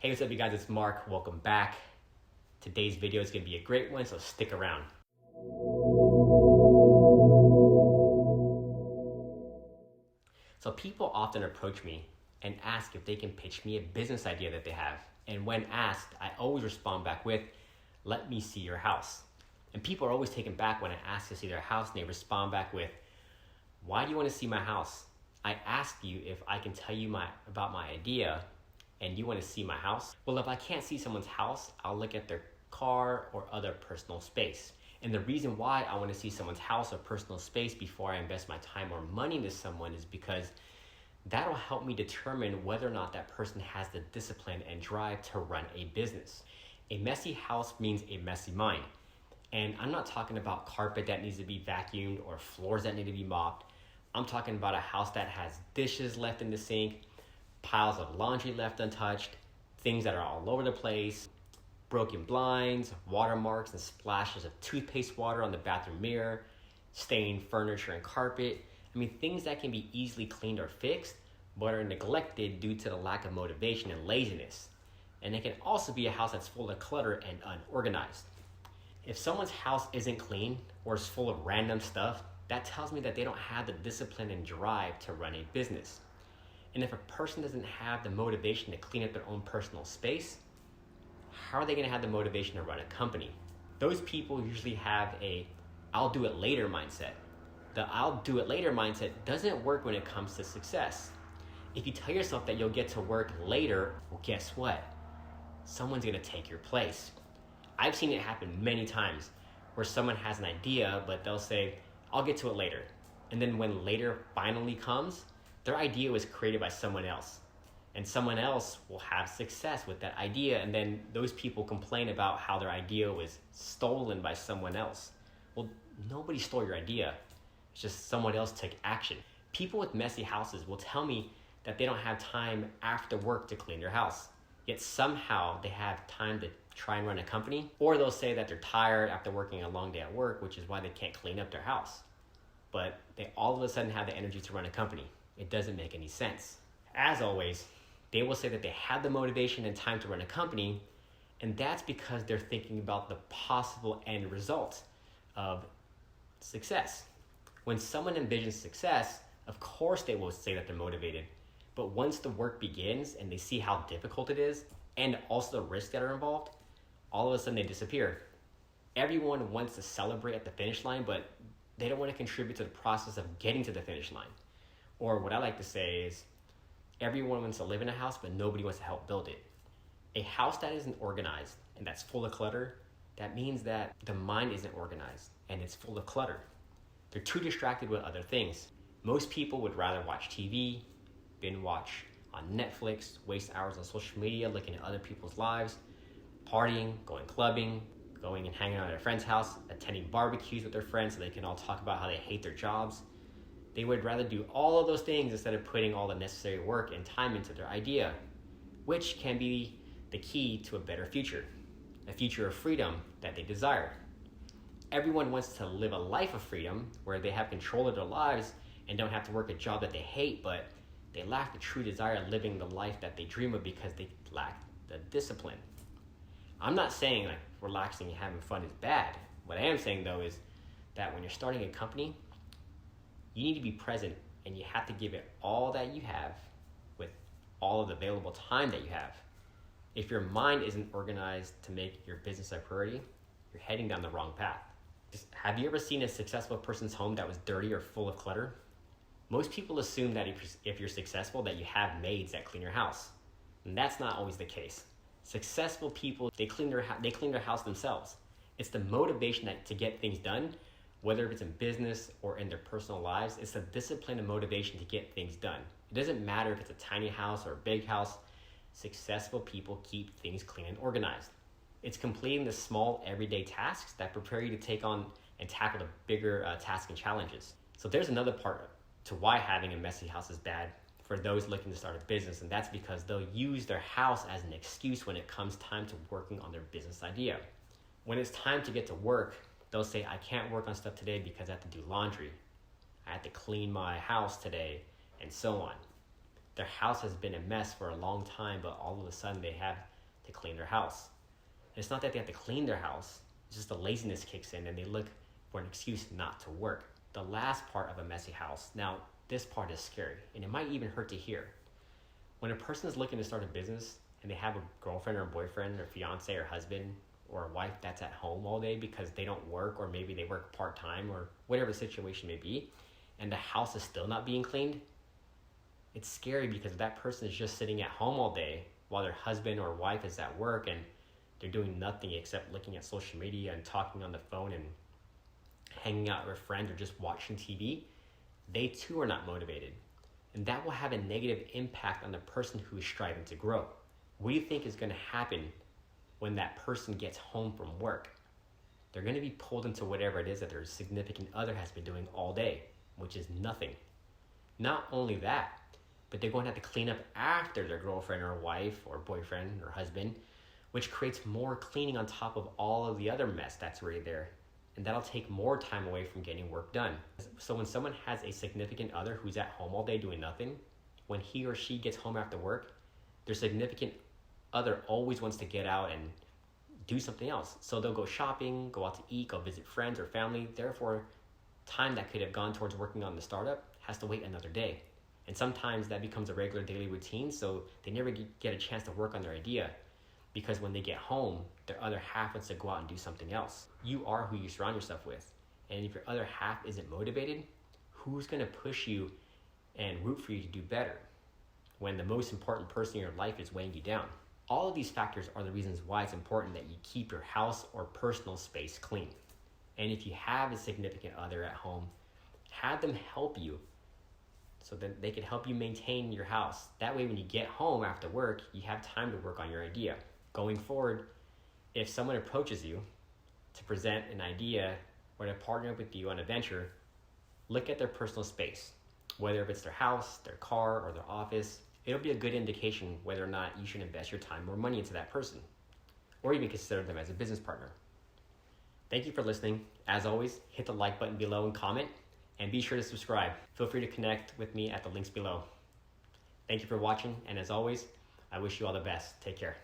Hey, what's up you guys? It's Mark. Welcome back. Today's video is going to be a great one, so stick around. So people often approach me and ask if they can pitch me a business idea that they have. And when asked, I always respond back with, "Let me see your house." And people are always taken back when I ask to see their house and they respond back with, "Why do you want to see my house? I asked you if I can tell you about my idea and you want to see my house?" Well, if I can't see someone's house, I'll look at their car or other personal space. And the reason why I want to see someone's house or personal space before I invest my time or money into someone is because that'll help me determine whether or not that person has the discipline and drive to run a business. A messy house means a messy mind. And I'm not talking about carpet that needs to be vacuumed or floors that need to be mopped. I'm talking about a house that has dishes left in the sink, piles of laundry left untouched, things that are all over the place, broken blinds, watermarks and splashes of toothpaste water on the bathroom mirror, stained furniture and carpet. I mean, things that can be easily cleaned or fixed, but are neglected due to the lack of motivation and laziness. And it can also be a house that's full of clutter and unorganized. If someone's house isn't clean or is full of random stuff, that tells me that they don't have the discipline and drive to run a business. And if a person doesn't have the motivation to clean up their own personal space, how are they going to have the motivation to run a company? Those people usually have a "I'll do it later" mindset. The "I'll do it later" mindset doesn't work when it comes to success. If you tell yourself that you'll get to work later, well, guess what? Someone's going to take your place. I've seen it happen many times where someone has an idea, but they'll say, "I'll get to it later." And then when later finally comes, their idea was created by someone else. And someone else will have success with that idea. And then those people complain about how their idea was stolen by someone else. Well, nobody stole your idea. It's just someone else took action. People with messy houses will tell me that they don't have time after work to clean their house. Yet somehow they have time to try and run a company. Or they'll say that they're tired after working a long day at work, which is why they can't clean up their house. But they all of a sudden have the energy to run a company. It doesn't make any sense. As always, they will say that they have the motivation and time to run a company, and that's because they're thinking about the possible end result of success. When someone envisions success, of course they will say that they're motivated. But once the work begins and they see how difficult it is, and also the risks that are involved, all of a sudden they disappear. Everyone wants to celebrate at the finish line, but they don't want to contribute to the process of getting to the finish line. Or what I like to say is, everyone wants to live in a house, but nobody wants to help build it. A house that isn't organized and that's full of clutter, that means that the mind isn't organized and it's full of clutter. They're too distracted with other things. Most people would rather watch TV, binge watch on Netflix, waste hours on social media looking at other people's lives, partying, going clubbing, going and hanging out at a friend's house, attending barbecues with their friends so they can all talk about how they hate their jobs. They would rather do all of those things instead of putting all the necessary work and time into their idea, which can be the key to a better future, a future of freedom that they desire. Everyone wants to live a life of freedom where they have control of their lives and don't have to work a job that they hate, but they lack the true desire of living the life that they dream of because they lack the discipline. I'm not saying like relaxing and having fun is bad. What I am saying though is that when you're starting a company, you need to be present and you have to give it all that you have with all of the available time that you have. If your mind isn't organized to make your business a priority, you're heading down the wrong path. Have you ever seen a successful person's home that was dirty or full of clutter? Most people assume that if you're successful that you have maids that clean your house. And that's not always the case. Successful people, they clean their house themselves. It's the motivation to get things done, whether it's in business or in their personal lives. It's the discipline and motivation to get things done. It doesn't matter if it's a tiny house or a big house. Successful people keep things clean and organized. It's completing the small everyday tasks that prepare you to take on and tackle the bigger tasks and challenges. So there's another part to why having a messy house is bad for those looking to start a business, and that's because they'll use their house as an excuse when it comes time to working on their business idea. When it's time to get to work, they'll say, "I can't work on stuff today because I have to do laundry. I have to clean my house today," and so on. Their house has been a mess for a long time, but all of a sudden they have to clean their house. And it's not that they have to clean their house, it's just the laziness kicks in and they look for an excuse not to work. The last part of a messy house. Now, this part is scary, and it might even hurt to hear. When a person is looking to start a business and they have a girlfriend or a boyfriend or fiance or husband or a wife that's at home all day because they don't work, or maybe they work part-time or whatever the situation may be, and the house is still not being cleaned, it's scary because that person is just sitting at home all day while their husband or wife is at work and they're doing nothing except looking at social media and talking on the phone and hanging out with friends or just watching TV. They too are not motivated. And that will have a negative impact on the person who is striving to grow. What do you think is going to happen when that person gets home from work? They're going to be pulled into whatever it is that their significant other has been doing all day, which is nothing. Not only that, but they're going to have to clean up after their girlfriend or wife or boyfriend or husband, which creates more cleaning on top of all of the other mess that's already there. And that'll take more time away from getting work done. So when someone has a significant other who's at home all day doing nothing, when he or she gets home after work, their significant other always wants to get out and do something else. So they'll go shopping, go out to eat, go visit friends or family. Therefore, time that could have gone towards working on the startup has to wait another day. And sometimes that becomes a regular daily routine, so they never get a chance to work on their idea, because when they get home, their other half wants to go out and do something else. You are who you surround yourself with. And if your other half isn't motivated, who's going to push you and root for you to do better when the most important person in your life is weighing you down? All of these factors are the reasons why it's important that you keep your house or personal space clean. And if you have a significant other at home, have them help you so that they can help you maintain your house. That way, when you get home after work, you have time to work on your idea. Going forward, if someone approaches you to present an idea or to partner with you on a venture, look at their personal space, whether it's their house, their car, or their office. It'll be a good indication whether or not you should invest your time or money into that person, or even consider them as a business partner. Thank you for listening. As always, hit the like button below and comment, and be sure to subscribe. Feel free to connect with me at the links below. Thank you for watching, and as always, I wish you all the best. Take care.